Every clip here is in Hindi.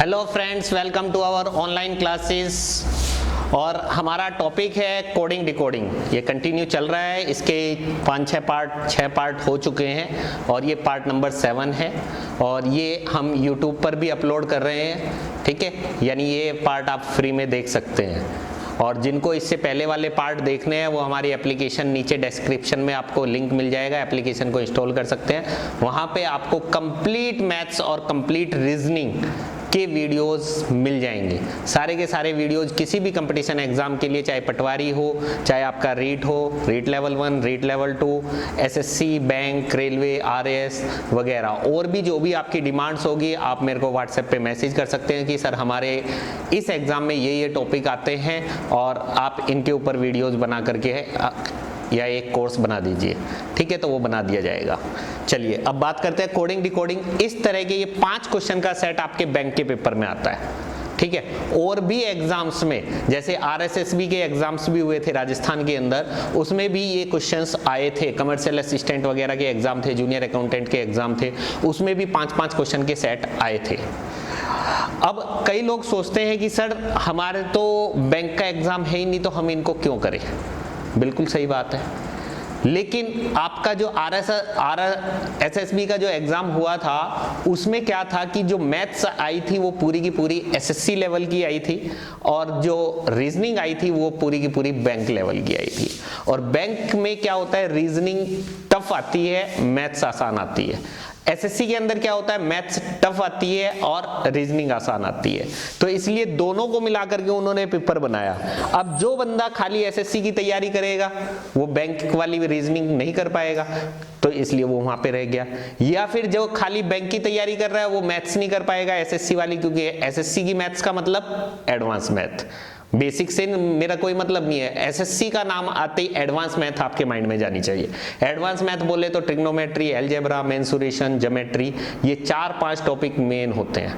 Hello friends, welcome to our online classes. और हमारा टॉपिक है कोडिंग डिकोडिंग। ये कंटिन्यू चल रहा है, इसके 6 पार्ट हो चुके हैं और ये पार्ट नंबर 7 है और ये हम यूट्यूब पर भी अपलोड कर रहे हैं। ठीक है, यानी ये पार्ट आप फ्री में देख सकते हैं। और जिनको इससे पहले वाले पार्ट देखने हैं वो हमारी एप्लीकेशन नीचे डिस्क्रिप्शन में आपको लिंक मिल जाएगा, एप्लीकेशन को इंस्टॉल कर सकते हैं। वहाँ पे आपको कंप्लीट मैथ्स और कंप्लीट रीजनिंग के वीडियोस मिल जाएंगे। सारे के सारे वीडियोस किसी भी कंपटीशन एग्जाम के लिए, चाहे पटवारी हो, चाहे आपका रीट हो, REET level 1, REET level 2, SSC, bank, railway, RS वगैरह, और भी जो भी आपकी डिमांड्स होगी आप मेरे को व्हाट्सएप पे मैसेज कर सकते हैं कि सर हमारे इस एग्जाम में ये टॉपिक आते हैं और आप इनके ऊपर वीडियोस बना करके या एक कोर्स बना दीजिए। ठीक है, तो वो बना दिया जाएगा। चलिए अब बात करते हैं कोडिंग डिकोडिंग। इस तरह के ये 5 क्वेश्चन का सेट आपके बैंक के पेपर में आता है। ठीक है, और भी एग्जाम्स में, जैसे आरएसएसबी के एग्जाम्स भी हुए थे राजस्थान के अंदर, उसमें भी ये क्वेश्चंस आए थे। कमर्शियल असिस्टेंट वगैरह के एग्जाम थे, जूनियर अकाउंटेंट के एग्जाम थे, उसमें भी 5-5 क्वेश्चन के सेट आए थे। अब कई लोग सोचते हैं कि सर हमारे तो बैंक का एग्जाम है ही नहीं, तो हम इनको क्यों करें। बिल्कुल सही बात है, लेकिन आपका जो एसएसबी का जो एग्जाम हुआ था उसमें क्या था कि जो मैथ्स आई थी वो पूरी की पूरी एसएससी लेवल की आई थी और जो रीजनिंग आई थी वो पूरी की पूरी बैंक लेवल की आई थी। और बैंक में क्या होता है, रीजनिंग टफ आती है, मैथ्स आसान आती है। एसएससी के अंदर क्या होता है, मैथ्स टफ आती है और रीजनिंग आसान आती है। तो इसलिए दोनों को मिलाकर के उन्होंने पेपर बनाया। अब जो बंदा खाली एसएससी की तैयारी करेगा वो बैंक वाली रीजनिंग नहीं कर पाएगा, तो इसलिए वो वहां पे रह गया। या फिर जो खाली बैंक की तैयारी कर रहा है वो मैथ्स नहीं कर पाएगा एसएससी वाली, क्योंकि एसएससी की मैथ्स का मतलब एडवांस मैथ, बेसिक से मेरा कोई मतलब नहीं है। एसएससी का नाम आते ही एडवांस मैथ आपके माइंड में जानी चाहिए। एडवांस मैथ बोले तो ट्रिग्नोमेट्री, अलजेब्रा, मेंसुरेशन, ज्योमेट्री, ये 4-5 टॉपिक मेन होते हैं।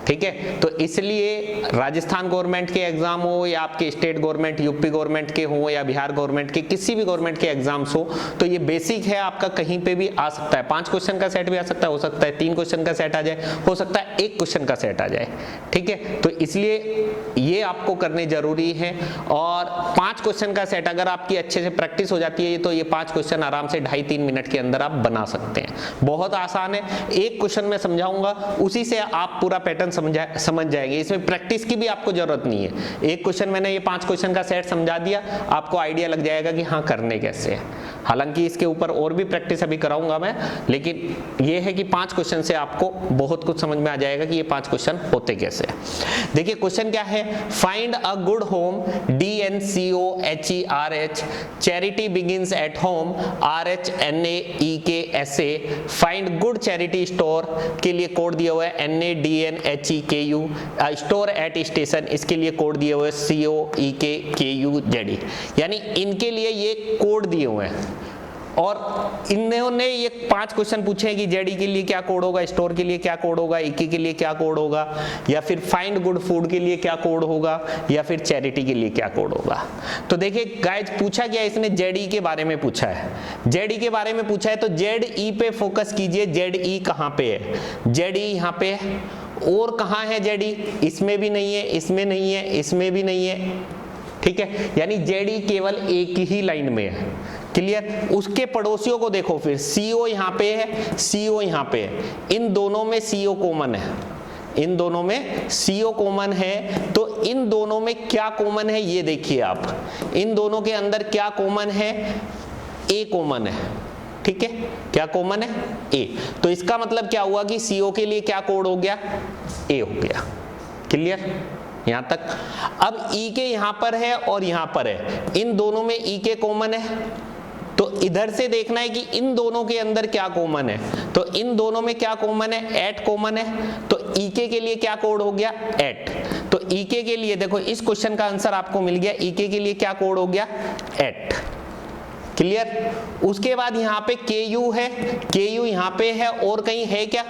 ठीक है, तो इसलिए राजस्थान गवर्नमेंट के एग्जाम हो या आपके स्टेट गवर्नमेंट, यूपी गवर्नमेंट के हो या बिहार गवर्नमेंट के, किसी भी गवर्नमेंट के एग्जाम्स हो, तो ये बेसिक है, आपका कहीं पे भी आ सकता है। 5 क्वेश्चन का सेट भी आ सकता है, हो सकता है 3 क्वेश्चन का सेट आ जाए, हो सकता है 1 क्वेश्चन का सेट आ जाए। ठीक है, तो इसलिए ये आपको करने जरूरी है। और 5 क्वेश्चन का सेट अगर आपकी अच्छे से प्रैक्टिस हो जाती है तो ये 5 क्वेश्चन आराम से 2.5-3 मिनट के अंदर आप बना सकते हैं। बहुत आसान है, एक क्वेश्चन में समझाऊंगा, उसी से आप पूरा पैटर्न समझ जाएंगे। इसमें प्रैक्टिस की भी आपको जरूरत नहीं है। एक क्वेश्चन मैंने ये 5 क्वेश्चन का सेट समझा दिया, आपको आइडिया लग जाएगा कि हाँ करने कैसे है। हालांकि इसके ऊपर और भी प्रैक्टिस अभी कराऊंगा मैं, लेकिन ये है कि 5 क्वेश्चन से आपको बहुत कुछ समझ में आ जाएगा कि ये 5 क्वेश्चन होते कैसे हैं। देखिए क्वेश्चन क्या है, find a good home, DNCOHERH, charity begins at home, RHNAEKSA, find good charity store के लिए कोड दिया हुआ है NADNHEKU, स्टोर एट स्टेशन, इसके लिए कोड दिए हुए COEKKUZE। यानी इनके लिए ये कोड दिए हुए हैं और इन्होंने ये 5 क्वेश्चन पूछे हैं कि जेडी के लिए क्या कोड होगा, स्टोर के लिए क्या कोड होगा, ईके के लिए क्या कोड होगा, या फिर फाइंड गुड फूड के लिए क्या कोड होगा, या फिर चैरिटी के लिए क्या कोड होगा। तो देखिए गाइस, पूछा गया इसने जेडी के बारे में पूछा है। जेडी के बारे में पूछा है तो जेडई पे फोकस कीजिए। जेडई कहाँ पे है, जेडई यहाँ पे है। और कहाँ है जेडी, इसमें भी नहीं है, इसमें नहीं है, इसमें भी नहीं है। ठीक है, यानी जेडी केवल एक ही लाइन में है। क्लियर, उसके पड़ोसियों को देखो, फिर सीओ यहाँ पे है, सीओ यहाँ पे है, इन दोनों में सीओ कॉमन है, इन दोनों में सीओ कॉमन है। तो इन दोनों में क्या कॉमन है ये देखिए आप, इन दोनों के अंदर क्या कॉमन है, ए कॉमन है। ठीक है, क्या कॉमन है, ए। तो इसका मतलब क्या हुआ कि सीओ के लिए क्या कोड हो गया, ए हो गया। क्लियर यहां तक। अब ई के यहां पर है और यहां पर है, इन दोनों में ई के कॉमन है, तो इधर से देखना है कि इन दोनों के अंदर क्या कॉमन है। तो इन दोनों में क्या कॉमन है, एट कॉमन है। तो ईके के लिए क्या कोड हो गया, एट। तो ईके के लिए देखो, इस क्वेश्चन का आंसर आपको मिल गया, ईके के लिए क्या कोड हो गया, एट। क्लियर, उसके बाद यहाँ पे KU है, KU यहाँ पे है, और कहीं है क्या,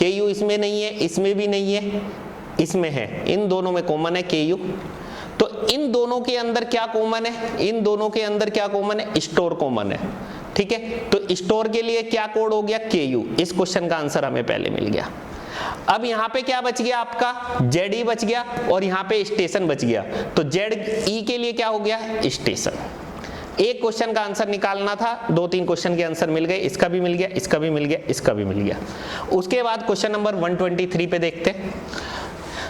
KU इसमें नहीं है, इसमें भी नहीं है, इसमें है, इन दोनों में कॉमन है KU। तो इन दोनों के अंदर क्या कॉमन है, इन दोनों के अंदर क्या कॉमन है, स्टोर कॉमन है। ठीक है, तो स्टोर के लिए क्या कोड हो गया, KU। इस क्वेश्चन का आंसर हमें पहले मिल गया। अब यहाँ पे क्या बच गया आपका, ZE बच गया और यहाँ पे स्टेशन बच गया, तो ZE के लिए क्या हो गया, स्टेशन। एक क्वेश्चन का आंसर निकालना था, 2-3 क्वेश्चन के आंसर मिल गए, इसका भी मिल गया, इसका भी मिल गया, इसका भी मिल गया। उसके बाद क्वेश्चन नंबर 123 पे देखते हैं,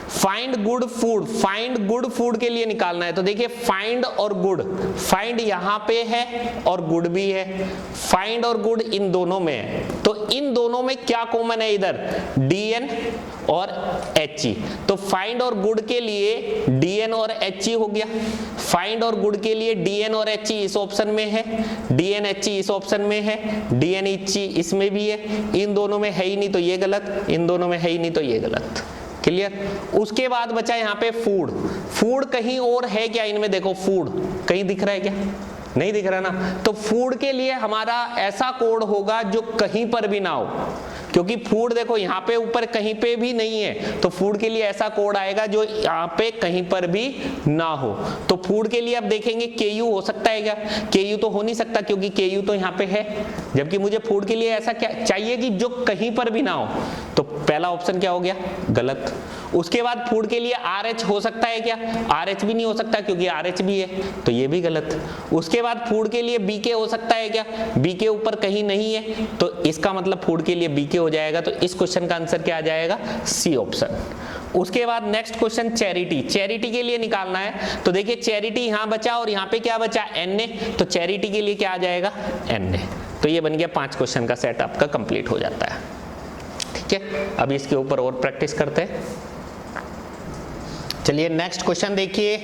find good food. Find good food के लिए निकालना है, तो देखिए फाइंड और गुड, फाइंड यहां पे है और गुड भी है, फाइंड और गुड इन दोनों में है, तो इन दोनों में क्या कॉमन है, इधर DN और HE, तो फाइंड और गुड के लिए DN और HE हो गया। फाइंड और गुड के लिए DN और HE इस ऑप्शन में है, DN HE इस ऑप्शन में है, DN HE इसमें भी है, इन दोनों में है ही नहीं तो ये गलत, इन दोनों में है ही नहीं तो ये गलत। क्लियर। उसके बाद बचा यहाँ पे फूड। फूड कहीं और है क्या इनमें, देखो फूड कहीं दिख रहा है क्या, नहीं दिख रहा ना, तो फूड के लिए हमारा ऐसा कोड होगा जो कहीं पर भी ना हो, क्योंकि फूड देखो यहाँ पे ऊपर कहीं पे भी नहीं है, तो फूड के लिए ऐसा कोड आएगा जो यहाँ पे कहीं पर भी ना हो। तो फूड के लिए अब देखेंगे KU हो सकता है क्या, KU तो हो नहीं सकता क्योंकि KU तो यहाँ पे है, जबकि मुझे फूड के लिए ऐसा क्या चाहिए कि जो कहीं पर भी ना हो, तो पहला ऑप्शन क्या हो गया, गलत। उसके बाद फूड के लिए RH हो सकता है क्या, RH भी नहीं हो सकता क्योंकि RH भी है, तो ये भी गलत। उसके बाद फूड के लिए BK हो सकता है क्या, BK ऊपर कहीं नहीं है, तो इसका मतलब फूड के लिए BK हो जाएगा, तो इस क्वेश्चन का आंसर क्या आ जाएगा, C ऑप्शन। उसके बाद नेक्स्ट क्वेश्चन चैरिटी। चैरिटी के लिए निकालना है, तो देखिए चैरिटी यहाँ बचा और यहाँ पे क्या बचा, NA, तो चैरिटी के लिए क्या आ जाएगा, NA। तो ये बन गया 5 क्वेश्चन का सेट आपका कंप्लीट हो जाता है। ठीक है, अभी इसके ऊपर और प्रैक्टिस करते हैं। चलिए नेक्स्ट क्वेश्चन देखिए,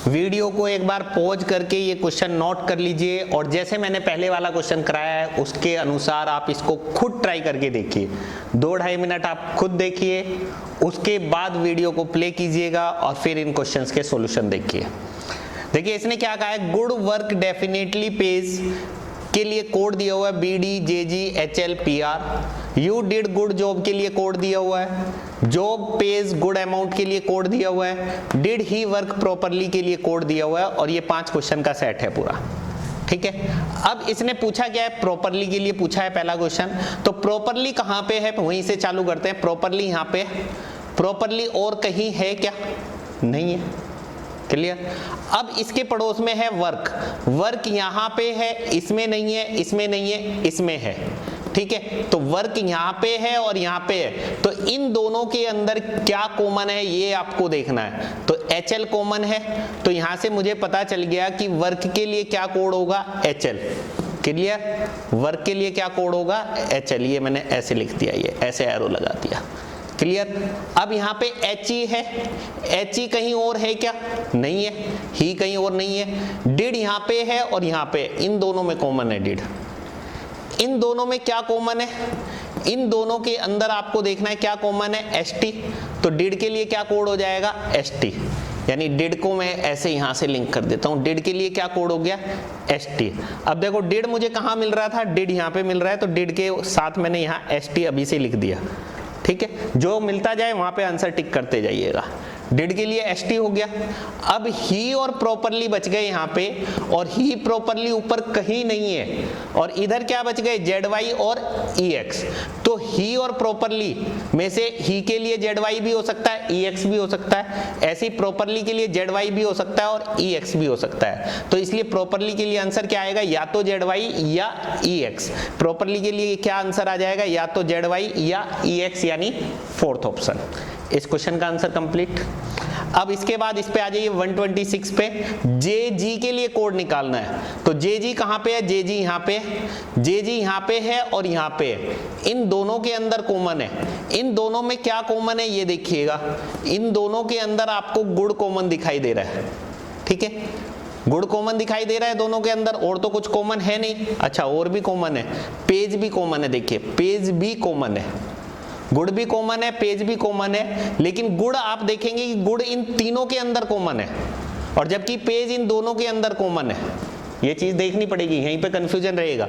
वीडियो को एक बार पॉज करके ये क्वेश्चन नोट कर लीजिए और जैसे मैंने पहले वाला क्वेश्चन कराया है उसके अनुसार आप इसको खुद ट्राई करके देखिए। 2-2.5 मिनट आप खुद देखिए, उसके बाद वीडियो को प्ले कीजिएगा और फिर इन क्वेश्चंस के सॉल्यूशन देखिए। देखिए इसने क्या कहा है, गुड वर्क डेफिनेटली पेज के लिए कोड दिया हुआ है BD JG HL PR। You did good job के लिए कोड दिया हुआ है, जॉब पेज गुड अमाउंट के लिए कोड दिया हुआ है, डिड ही वर्क प्रॉपरली के लिए कोड दिया हुआ है, और ये 5 क्वेश्चन का सेट है पूरा। ठीक है, अब इसने पूछा क्या है, प्रॉपरली के लिए पूछा है पहला क्वेश्चन, तो प्रॉपरली कहाँ पे है, वहीं से चालू करते हैं। प्रॉपरली यहाँ पे, प्रॉपरली और कहीं है क्या, नहीं है। क्लियर। अब इसके पड़ोस में है वर्क, वर्क यहाँ पे है, इसमें नहीं है, इसमें नहीं है, इसमें है। ठीक है, तो वर्क यहाँ पे है और यहाँ पे है, तो इन दोनों के अंदर क्या कॉमन है ये आपको देखना है। तो HL कॉमन है, तो यहाँ से मुझे पता चल गया कि वर्क के लिए क्या कोड होगा, HL। क्लियर, वर्क के लिए क्या कोड होगा, HL। ये मैंने ऐसे लिख दिया, ये ऐसे एरो लगा दिया। क्लियर। अब यहाँ पे HE है, HE कहीं और है क्या, नहीं है, ही कहीं और नहीं है। डिड यहाँ पे है और यहाँ पे, इन दोनों में कॉमन है डिड। इन दोनों में क्या कॉमन है, इन दोनों के अंदर आपको देखना है क्या कॉमन है, ST। तो डिड के लिए क्या कोड हो जाएगा, ST। यानी डिड को मैं ऐसे यहां से लिंक कर देता हूं, डिड के लिए क्या कोड हो गया, ST। अब देखो डिड मुझे कहां मिल रहा था, डिड यहां पे मिल रहा है, तो डिड के साथ मैंने यहां ST अभी से लिख दिया। ठीक है, जो मिलता जाए वहां पे आंसर टिक करते जाइएगा। डिड के लिए ST हो गया। अब ही और प्रॉपरली बच गए यहाँ पे, और ही प्रॉपरली ऊपर कहीं नहीं है, और इधर क्या बच गए, ZY और EX। तो ही और प्रॉपरली में से ही के लिए ZY भी हो सकता है, EX भी हो सकता है, ऐसे ही प्रॉपरली के लिए ZY भी हो सकता है और EX भी हो सकता है। तो इसलिए प्रॉपरली के लिए आंसर क्या आएगा, या तो ZY या EX। प्रॉपरली के लिए क्या आंसर आ जाएगा, या तो ZY या EX, यानी 4th ऑप्शन। इस क्वेश्चन का आंसर कंप्लीट। अब इसके बाद इस पे आ जाइए 126 पे, JG के लिए कोड निकालना है। तो JG कहाँ पे है, JG यहाँ पे, JG यहाँ पे है और यहाँ पे है। इन दोनों के अंदर कॉमन है, इन दोनों में क्या कॉमन है ये देखिएगा। इन दोनों के अंदर आपको गुड कॉमन दिखाई दे रहा है। ठीक है, गुड कॉमन दिखाई दे रहा है दोनों के अंदर, और तो कुछ कॉमन है नहीं। अच्छा, और भी कॉमन है, पेज भी कॉमन है। देखिए पेज भी कॉमन है, गुड भी कॉमन है, पेज भी कॉमन है, लेकिन गुड आप देखेंगे कि गुड इन तीनों के अंदर कॉमन है, और जबकि पेज इन दोनों के अंदर कॉमन है। ये चीज देखनी पड़ेगी, यहीं पे कंफ्यूजन रहेगा।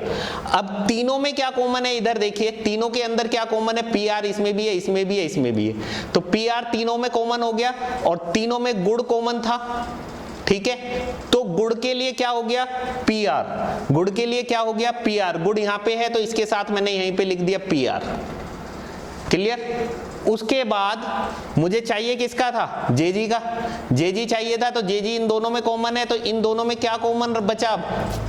अब तीनों में क्या कॉमन है, इधर देखिए तीनों के अंदर क्या कॉमन है, PR इसमें भी है, इसमें भी है, इसमें भी है। तो PR तीनों में कॉमन हो गया, और तीनों में गुड कॉमन था। ठीक है, तो गुड के लिए क्या हो गया, PR। गुड के लिए क्या हो गया, PR। गुड यहाँ पे है तो इसके साथ मैंने यहीं पे लिख दिया PR। क्लियर। उसके बाद मुझे चाहिए किसका था, जेजी का, जेजी चाहिए था, तो जेजी इन दोनों में कॉमन है, तो इन दोनों में क्या कॉमन बचा,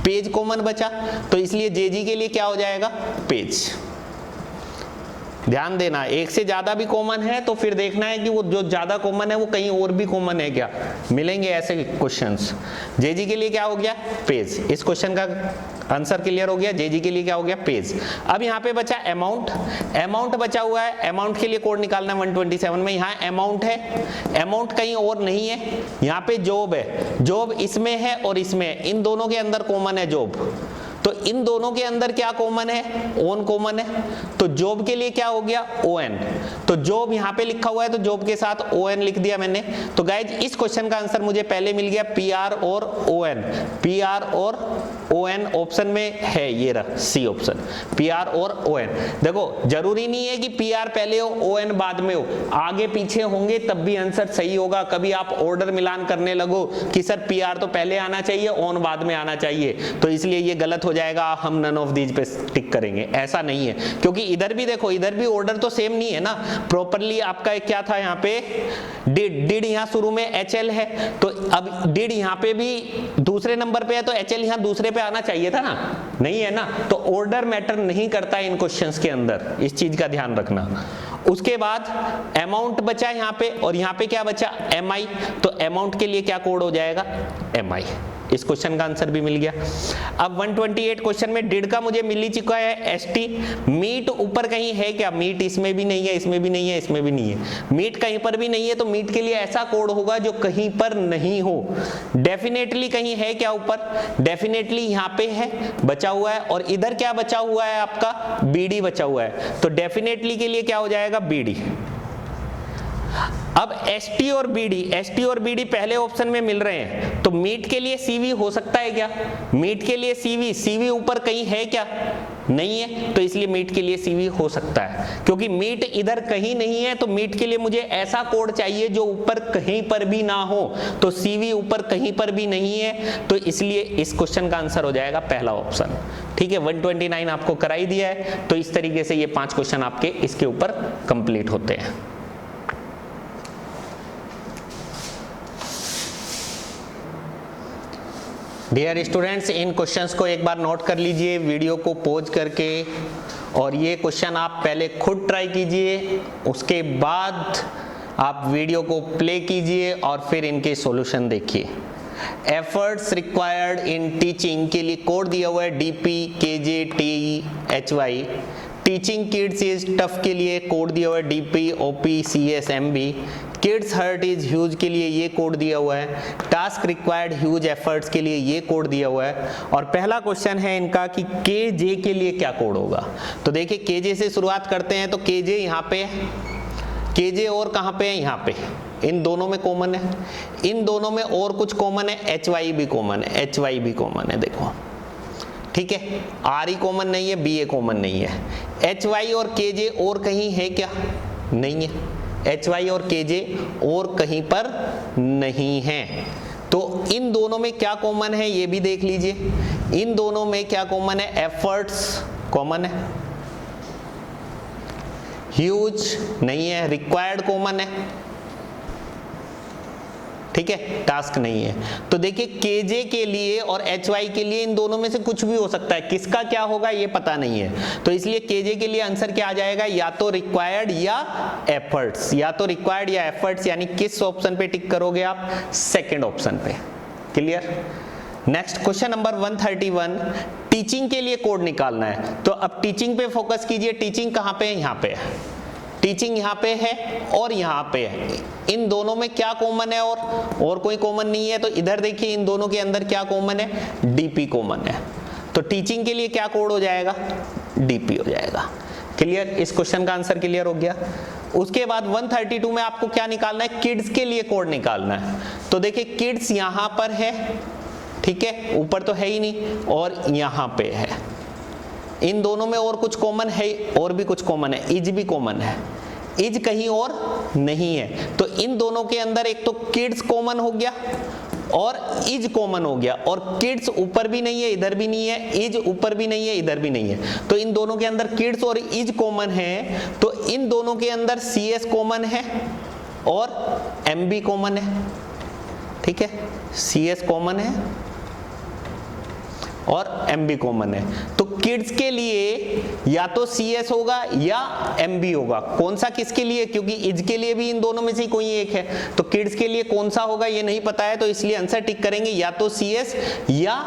पेज कॉमन बचा, तो इसलिए जेजी के लिए क्या हो जाएगा, पेज। ध्यान देना, एक से ज्यादा भी कॉमन है तो फिर देखना है कि वो जो ज्यादा कॉमन है वो कहीं और भी कॉमन है क्या, मिलेंगे ऐसे क्वेश्चंस। जेजी के लिए क्या हो गया, पेज। इस क्वेश्चन का आंसर क्लियर हो गया, जेजी के लिए क्या हो गया, पेज। अब यहाँ पे बचा अमाउंट, अमाउंट बचा हुआ है, अमाउंट के लिए कोड निकालना है 127 में। यहाँ अमाउंट है, अमाउंट कहीं और नहीं है, यहाँ पे जॉब है, जॉब इसमें है और इसमें है, इन दोनों के अंदर कॉमन है जॉब, तो इन दोनों के अंदर क्या कॉमन है, ओन कॉमन है, तो जॉब के लिए क्या हो गया, ओएन। तो जॉब यहाँ पे लिखा हुआ है तो जॉब के साथ ओएन लिख दिया मैंने। तो गाइज इस क्वेश्चन का आंसर मुझे पहले मिल गया पीआर और ओएन, पीआर और ओएन ऑप्शन में है, ये रहा सी ऑप्शन, पीआर और ओएन। देखो जरूरी नहीं है कि पीआर पहले हो ओएन बाद में हो, आगे पीछे होंगे तब भी आंसर सही होगा। कभी आप ऑर्डर मिलान करने लगो कि सर पीआर तो पहले आना चाहिए ओन बाद में आना चाहिए, तो इसलिए ये गलत हो जाएगा, हम नन ऑफ दीज पे टिक करेंगे, ऐसा नहीं है। क्योंकि इधर भी देखो, इधर भी ऑर्डर तो सेम नहीं है ना, प्रॉपरली आपका क्या था, यहाँ पे डिड, डिड यहाँ शुरू में एचएल है, तो अब डिड यहाँ पे भी दूसरे नंबर पे है, तो एचएल यहाँ दूसरे पे आना चाहिए था ना, नहीं है ना, तो ऑर्डर मैटर नहीं करता इन क्वेश्चंस के अंदर, इस चीज का ध्यान रखना। उसके बाद अमाउंट बचा यहाँ पे, और यहाँ पे क्या बचा, एमआई, तो अमाउंट के लिए क्या कोड हो जाएगा, एमआई। इस क्वेश्चन का आंसर भी मिल गया। अब 128 क्वेश्चन में डिड का मुझे मिल ही चुका है एसटी। मीट ऊपर कहीं है क्या, मीट इसमें भी नहीं है, इसमें भी नहीं है, इसमें भी नहीं है, मीट कहीं पर भी नहीं है, तो मीट के लिए ऐसा कोड होगा जो कहीं पर नहीं हो। डेफिनेटली कहीं है क्या ऊपर, डेफिनेटली यहाँ पे है, बचा हुआ है, और इधर क्या बचा हुआ है आपका, बीडी बचा हुआ है, तो डेफिनेटली के लिए क्या हो जाएगा, बीडी। अब एसटी और बीडी, एसटी और बीडी पहले ऑप्शन में मिल रहे हैं, तो मीट के लिए सीवी हो सकता है क्या, मीट के लिए सीवी, सीवी ऊपर कहीं है क्या, नहीं है, तो इसलिए मीट के लिए सीवी हो सकता है। क्योंकि मीट इधर कहीं नहीं है, तो मीट के लिए मुझे ऐसा कोड चाहिए जो ऊपर कहीं पर भी ना हो, तो सीवी ऊपर कहीं पर भी नहीं है, तो इसलिए इस क्वेश्चन का आंसर हो जाएगा पहला ऑप्शन। ठीक है, 129 आपको कराई दिया है, तो इस तरीके से ये 5 क्वेश्चन आपके इसके ऊपर कंप्लीट होते हैं। डियर स्टूडेंट्स, इन क्वेश्चंस को एक बार नोट कर लीजिए वीडियो को पॉज करके, और ये क्वेश्चन आप पहले खुद ट्राई कीजिए, उसके बाद आप वीडियो को प्ले कीजिए और फिर इनके सॉल्यूशन देखिए। एफर्ट्स रिक्वायर्ड इन टीचिंग के लिए कोड दिया हुआ है DP KJ THY। Teaching kids is tough के लिए कोड दिया हुआ है DP OP CS MB। Kids hurt is huge के लिए ये कोड दिया हुआ है। टास्क रिक्वायर्ड ह्यूज एफर्ट्स के लिए ये कोड दिया हुआ है। और पहला क्वेश्चन है इनका कि KJ के लिए क्या कोड होगा। तो देखिए KJ से शुरुआत करते हैं, तो KJ यहाँ पे है, KJ और कहाँ पे है, यहाँ पे, इन दोनों में कॉमन है, इन दोनों में और कुछ कॉमन है, HY भी कॉमन है, HY भी कॉमन है, देखो ठीक है। RE कॉमन नहीं है, BA कॉमन नहीं है। HY और KJ और कहीं है क्या, नहीं है, HY और KJ और कहीं पर नहीं है। तो इन दोनों में क्या कॉमन है ये भी देख लीजिए, इन दोनों में क्या कॉमन है, एफर्ट्स कॉमन है, ह्यूज नहीं है, रिक्वायर्ड कॉमन है, ठीक है, टास्क नहीं है। तो देखिए KJ के लिए और HY के लिए इन दोनों में से कुछ भी हो सकता है, किसका क्या होगा ये पता नहीं है, तो इसलिए KJ के लिए आंसर क्या आ जाएगा, या तो रिक्वायर्ड या एफर्ट्स, या तो रिक्वायर्ड या एफर्ट्स, यानी किस ऑप्शन पे टिक करोगे आप, सेकंड ऑप्शन पे। Clear. Next question number 131, teaching के लिए कोड निकालना है। तो अब टीचिंग पे फोकस कीजिए, टीचिंग कहाँ पे है, यहाँ पे है, टीचिंग यहाँ पे है और यहाँ पे है, इन दोनों में क्या कॉमन है, और कोई कॉमन नहीं है, तो इधर देखिए इन दोनों के अंदर क्या कॉमन है, DP कॉमन है, तो टीचिंग के लिए क्या कोड हो जाएगा, DP हो जाएगा। क्लियर, इस क्वेश्चन का आंसर क्लियर हो गया। उसके बाद 132 में आपको क्या निकालना है, किड्स के लिए कोड निकालना है। तो देखिए किड्स यहाँ पर है, ठीक है, ऊपर तो है ही नहीं, और यहाँ पे है, इन दोनों में और कुछ कॉमन है, और भी कुछ कॉमन है, इज भी कॉमन है, इज कहीं और नहीं है, तो इन दोनों के अंदर एक तो किड्स कॉमन हो गया और इज कॉमन हो गया, और किड्स ऊपर भी नहीं है इधर भी नहीं है, इज ऊपर भी नहीं है इधर भी नहीं है, तो इन दोनों के अंदर किड्स और इज कॉमन है, तो इन दोनों के अंदर cs कॉमन है और mb कॉमन है, ठीक है, cs कॉमन है और mb कॉमन है। तो किड्स के लिए या तो cs होगा या mb होगा, कौन सा किसके लिए, क्योंकि इज के लिए भी इन दोनों में से कोई एक है, तो किड्स के लिए कौन सा होगा ये नहीं पता है, तो इसलिए आंसर टिक करेंगे या तो cs या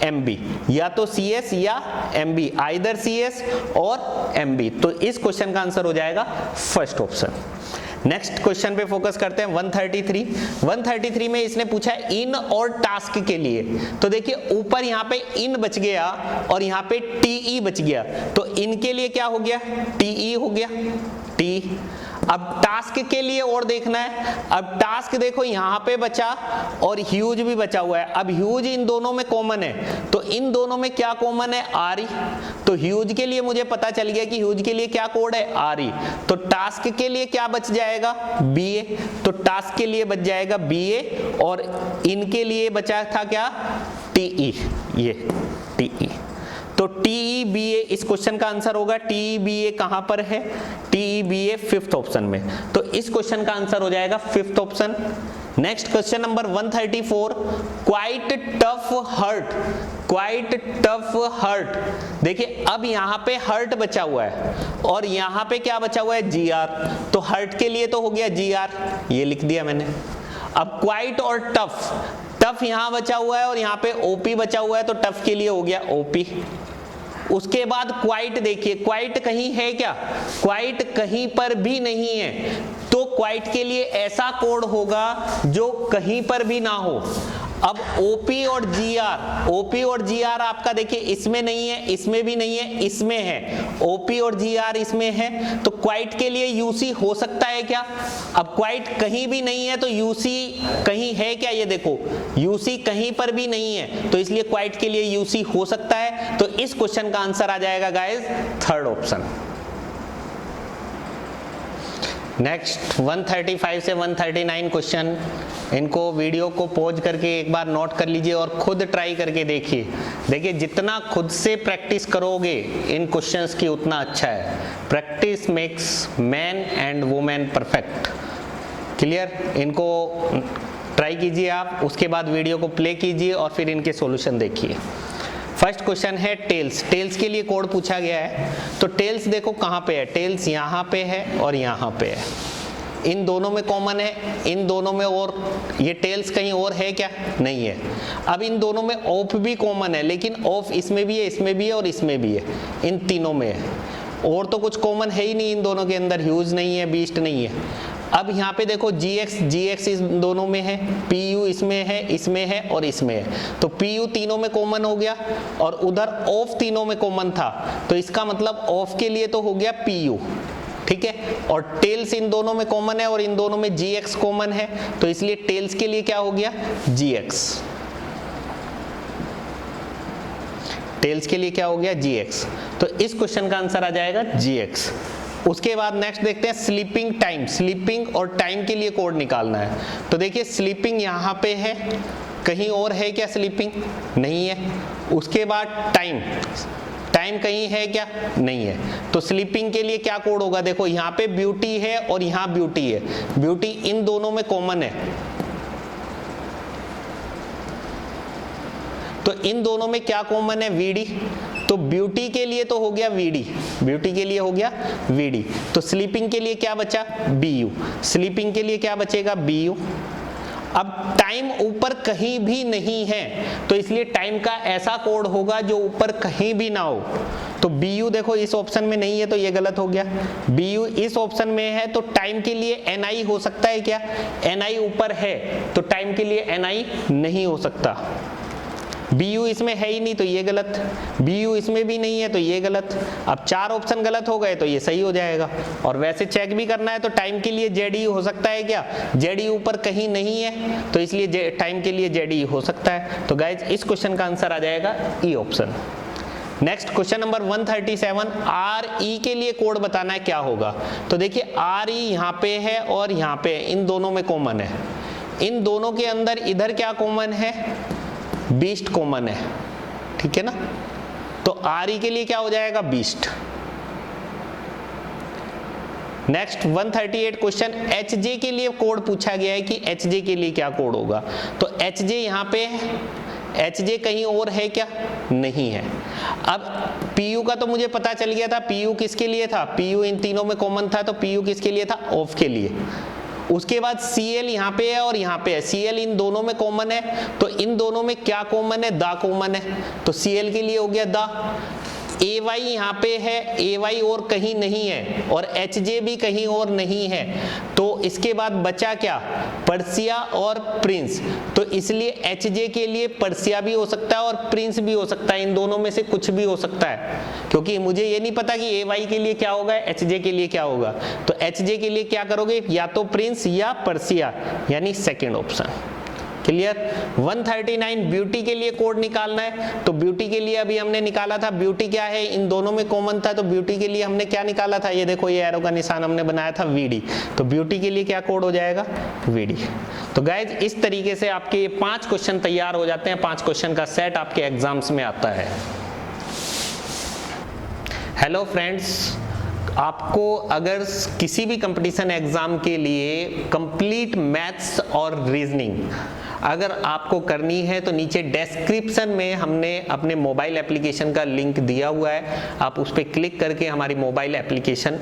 mb, या तो cs या mb, आइदर cs और mb। तो इस क्वेश्चन का आंसर हो जाएगा फर्स्ट ऑप्शन। नेक्स्ट क्वेश्चन पे फोकस करते हैं 133 में इसने पूछा है इन और टास्क के लिए, तो देखिए ऊपर यहाँ पे इन बच गया और यहाँ पे टी बच गया, तो इनके लिए क्या हो गया, टी हो गया, टी। अब टास्क के लिए और देखना है, अब टास्क देखो यहाँ पे बचा और ह्यूज भी बचा हुआ है, अब ह्यूज इन दोनों में कॉमन है, तो इन दोनों में क्या कॉमन है, आर ई, तो ह्यूज के लिए मुझे पता चल गया कि ह्यूज के लिए क्या कोड है, आर ई, तो टास्क के लिए क्या बच जाएगा, बी ए, तो टास्क के लिए बच जाएगा बी ए, और इनके लिए बचा था क्या, टी ई, ये टी ई, तो टी बी ए इस क्वेश्चन का आंसर होगा। टी बी ए कहां पर है, T B A fifth option में, तो इस क्वेश्चन का आंसर हो जाएगा fifth option. Next question number 134, quite tough hurt, quite tough hurt, देखिए अब यहाँ पे हर्ट बचा हुआ है और यहाँ पे क्या बचा हुआ है, जी आर, तो हर्ट के लिए तो हो गया जी आर, ये लिख दिया मैंने। अब क्वाइट और टफ, टफ यहां बचा हुआ है और यहाँ पे ओपी बचा हुआ है, तो टफ के लिए हो गया ओपी। उसके बाद क्वाइट, देखिए क्वाइट कहीं है क्या, क्वाइट कहीं पर भी नहीं है, तो क्वाइट के लिए ऐसा कोड होगा जो कहीं पर भी ना हो। अब ओपी और जीआर, ओपी और जीआर आपका देखिए इसमें नहीं है, इसमें भी नहीं है, इसमें है, ओपी और जीआर इसमें है, तो क्वाइट के लिए यूसी हो सकता है क्या, अब क्वाइट कहीं भी नहीं है तो यूसी कहीं है क्या, ये देखो यूसी कहीं पर भी नहीं है, तो इसलिए क्वाइट के लिए यूसी हो सकता है, तो इस क्वेश्चन का आंसर आ जाएगा गाइस थर्ड ऑप्शन। नेक्स्ट 135 से 139 क्वेश्चन, इनको वीडियो को पॉज करके एक बार नोट कर लीजिए और खुद ट्राई करके देखिए। देखिए जितना खुद से प्रैक्टिस करोगे इन क्वेश्चंस की उतना अच्छा है। Practice makes man and women perfect. Clear? इनको ट्राई कीजिए आप, उसके बाद वीडियो को प्ले कीजिए और फिर इनके सॉल्यूशन देखिए। फर्स्ट क्वेश्चन है टेल्स, टेल्स के लिए कोड पूछा गया है, तो टेल्स देखो कहाँ पे है, टेल्स यहाँ पे है और यहाँ पे है, इन दोनों में कॉमन है, इन दोनों में, और ये टेल्स कहीं और है क्या, नहीं है। अब इन दोनों में ऑफ भी कॉमन है, लेकिन ऑफ इसमें भी है, इसमें भी है और इसमें भी है, इन तीनों में है, और तो कुछ कॉमन है ही नहीं इन दोनों के अंदर, ह्यूज नहीं है, बीस्ट नहीं है। अब यहाँ पे देखो GX इस दोनों में है, PU इसमें है, इसमें है और इसमें है, तो PU तीनों में कॉमन हो गया और उधर ऑफ तीनों में कॉमन था, तो इसका मतलब ऑफ के लिए तो हो गया PU, ठीक है, और टेल्स इन दोनों में कॉमन है और इन दोनों में GX कॉमन है, तो इसलिए टेल्स के लिए क्या हो गया, GX, टेल्स के लिए क्या हो गया, GX, तो इस क्वेश्चन का आंसर आ जाएगा GX। उसके बाद नेक्स्ट देखते हैं स्लीपिंग टाइम, स्लीपिंग और टाइम के लिए कोड निकालना है। तो देखिए स्लीपिंग यहाँ पे है, कहीं और है क्या स्लीपिंग, नहीं है। उसके बाद टाइम, टाइम कहीं है क्या, नहीं है, तो स्लीपिंग के लिए क्या कोड होगा, देखो यहाँ पे ब्यूटी है और यहाँ ब्यूटी है, ब्यूटी इन दोनों में कॉमन है, तो इन दोनों में क्या कॉमन है, VD, तो ब्यूटी के लिए तो हो गया VD, ब्यूटी के लिए हो गया VD, तो स्लीपिंग के लिए क्या बचा, BU, स्लीपिंग के लिए क्या बचेगा, BU। अब टाइम ऊपर कहीं भी नहीं है, तो इसलिए टाइम का ऐसा कोड होगा जो ऊपर कहीं भी ना हो, तो BU देखो इस ऑप्शन में नहीं है तो ये गलत हो गया, BU इस ऑप्शन में है, तो टाइम के लिए NI हो सकता है क्या, NI ऊपर है, तो टाइम के लिए NI नहीं हो सकता। BU इसमें है ही नहीं तो ये गलत, BU इसमें भी नहीं है तो ये गलत। अब चार ऑप्शन गलत हो गए तो ये सही हो जाएगा। और वैसे चेक भी करना है तो टाइम के लिए ZE हो सकता है क्या, ZE ऊपर कहीं नहीं है, तो इसलिए टाइम के लिए ZE हो सकता है। तो गाइज इस क्वेश्चन का आंसर आ जाएगा E option. Next question number 137, RE के लिए कोड बताना है क्या होगा। तो देखिए RE यहाँ पे है और यहाँ पे, इन दोनों में कॉमन है, इन दोनों के अंदर इधर क्या कॉमन है, बीस्ट कॉमन है, ठीक है ना। तो RE के लिए क्या हो जाएगा, बीस्ट। नेक्स्ट 138 क्वेश्चन, HJ के लिए कोड पूछा गया है कि HJ के लिए क्या कोड होगा। तो HJ यहाँ पे है, HJ कहीं और है क्या, नहीं है। अब PU का तो मुझे पता चल गया था, PU किसके लिए था, PU इन तीनों में कॉमन था, तो PU किसके लिए था, ऑफ के लिए। उसके बाद CL यहाँ पे है और यहाँ पे है, CL इन दोनों में कॉमन है, तो इन दोनों में क्या कॉमन है, द कॉमन है, तो CL के लिए हो गया द। AY यहाँ पे है, AY और कहीं नहीं है, और HJ भी कहीं और नहीं है, तो इसके बाद बचा क्या, पर्सिया और प्रिंस। तो इसलिए HJ के लिए पर्सिया भी हो सकता है और प्रिंस भी हो सकता है, इन दोनों में से कुछ भी हो सकता है, क्योंकि मुझे ये नहीं पता कि AY के लिए क्या होगा, HJ के लिए क्या होगा। तो HJ के लिए क्या करोगे, या तो प्रिंस या पर्सिया, यानी सेकेंड ऑप्शन। क्लियर। 139 ब्यूटी के लिए कोड निकालना है, तो ब्यूटी के लिए अभी हमने निकाला था, ब्यूटी क्या है, इन दोनों में कॉमन था, तो ब्यूटी के लिए हमने क्या निकाला था, ये देखो ये एरो का निशान हमने बनाया था VD, तो ब्यूटी के लिए क्या कोड हो जाएगा, VD। तो गाइज इस तरीके से आपके 5 क्वेश्चन तैयार हो जाते हैं, 5 क्वेश्चन का सेट आपके एग्जाम्स में आता है। हेलो फ्रेंड्स, आपको अगर किसी भी कंपटीशन एग्जाम के लिए कंप्लीट मैथ्स और रीजनिंग अगर आपको करनी है, तो नीचे डिस्क्रिप्शन में हमने अपने मोबाइल एप्लीकेशन का लिंक दिया हुआ है, आप उस पर क्लिक करके हमारी मोबाइल एप्लीकेशन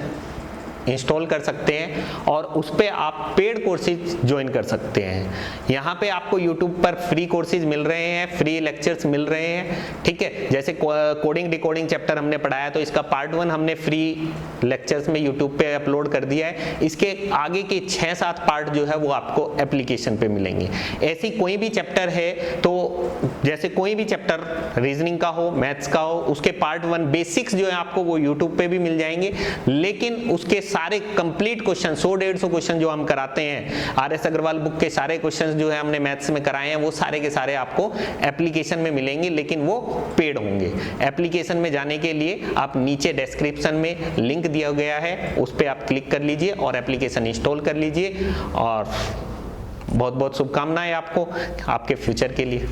इंस्टॉल कर सकते हैं और उस पर आप पेड कोर्सेज ज्वाइन कर सकते हैं। यहाँ पे आपको YouTube पर फ्री कोर्सेज मिल रहे हैं, फ्री लेक्चर्स मिल रहे हैं, ठीक है। जैसे कोडिंग डिकोडिंग चैप्टर हमने पढ़ाया, तो इसका पार्ट 1 हमने फ्री लेक्चर्स में YouTube पे अपलोड कर दिया है। इसके आगे के 6-7 पार्ट जो है वो आपको एप्लीकेशन पे मिलेंगे। ऐसी कोई भी चैप्टर है, तो जैसे कोई भी चैप्टर रीजनिंग का हो, मैथ्स का हो, उसके पार्ट 1 बेसिक्स जो है आपको वो YouTube पे भी मिल जाएंगे, लेकिन उसके सारे कंप्लीट क्वेश्चन 100-150 क्वेश्चन जो हम कराते हैं, RS अग्रवाल बुक के सारे क्वेश्चन जो है हमने मैथ्स में कराए हैं, वो सारे के सारे आपको एप्लीकेशन में मिलेंगे, लेकिन वो पेड होंगे। एप्लीकेशन में जाने के लिए आप नीचे डिस्क्रिप्शन में लिंक दिया गया है, उस पर आप क्लिक कर लीजिए और एप्लीकेशन इंस्टॉल कर लीजिए। और बहुत बहुत शुभकामनाएं आपको आपके फ्यूचर के लिए।